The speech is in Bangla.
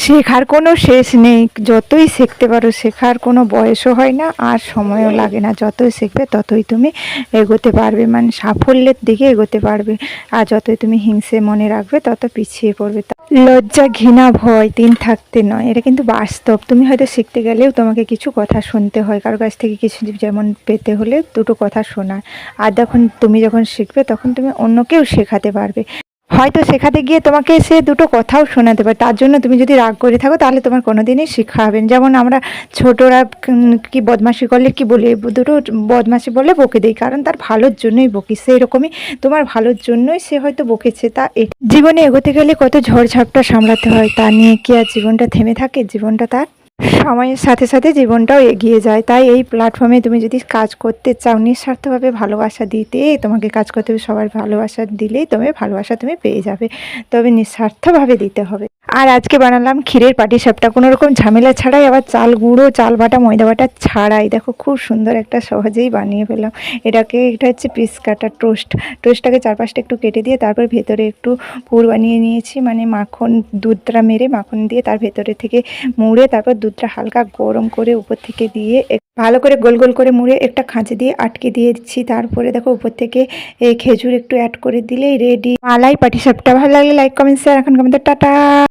শেখার কোনো শেষ নেই, যতই শিখতে পারো শেখার কোনো বয়সও হয় না আর সময়ও লাগে না। যতই শিখবে ততই তুমি এগোতে পারবে, মানে সাফল্যের দিকে এগোতে পারবে। আর যতই তুমি হিংসে মনে রাখবে তত পিছিয়ে পড়বে। লজ্জা, ঘৃণা, ভয় তিন থাকতে নয়, এটা কিন্তু বাস্তব। তুমি হয়তো শিখতে গেলেও তোমাকে কিছু কথা শুনতে হয়, কারো কাছ থেকে কিছু যেমন পেতে হলে দুটো কথা শোনার। আর তুমি যখন শিখবে তখন তুমি অন্যকেও শেখাতে পারবে। হয়তো শেখাতে গিয়ে তোমাকে সে দুটো কথাও শোনাতে পারে, তার জন্য তুমি যদি রাগ করে থাকো তাহলে তোমার কোনোদিনই শিক্ষা হবে না। যেমন আমরা ছোটরা কি বদমাশি করলে কি বলি, দুটো বদমাশি বলে বকে দেই, কারণ তার ভালোর জন্যই বকি। সেই রকমই তোমার ভালোর জন্যই সে হয়তো বকেছে। জীবনে এগোতে গেলে কত ঝড়ঝাপটা সামলাতে হয়, তা নিয়ে কি আর জীবনটা থেমে থাকে? জীবনটা তার সময়ের সাথে সাথে জীবনটাও এগিয়ে যায়। তাই এই প্ল্যাটফর্মে তুমি যদি কাজ করতে চাও, নিঃস্বার্থভাবে ভালোবাসা দিতে তোমাকে কাজ করতে হবে। সবার ভালোবাসা দিলেই ভালোবাসা তুমি পেয়ে যাবে, তবে নিঃস্বার্থভাবে দিতে হবে। আর আজকে বানালাম ক্ষীরের পাটিসাপটা, কোনো রকম ঝামেলা ছাড়াই, আবার চাল গুঁড়ো, চাল বাটা, ময়দা বাটা ছাড়াই। দেখো খুব সুন্দর একটা সহজেই বানিয়ে ফেললাম। এটা হচ্ছে পিস কাটা টোস্টটাকে চারপাশটা একটু কেটে দিয়ে তারপর ভেতরে একটু পুর বানিয়ে নিয়েছি, মানে মাখন, দুধটা মেরে মাখন দিয়ে তার ভেতরে থেকে মুড়ে, তারপর দুধটা হালকা গরম করে উপর থেকে দিয়ে ভালো করে গোল গোল করে মুড়ে একটা খাঁচে দিয়ে আটকে দিয়ে দিচ্ছি। তারপরে দেখো উপর থেকে খেজুর একটু অ্যাড করে দিলেই রেডি মালাই পাটিসাপটা। ভালো লাগলে লাইক, কমেন্ট, শেয়ার। এখন কমেন্ট, টাটা।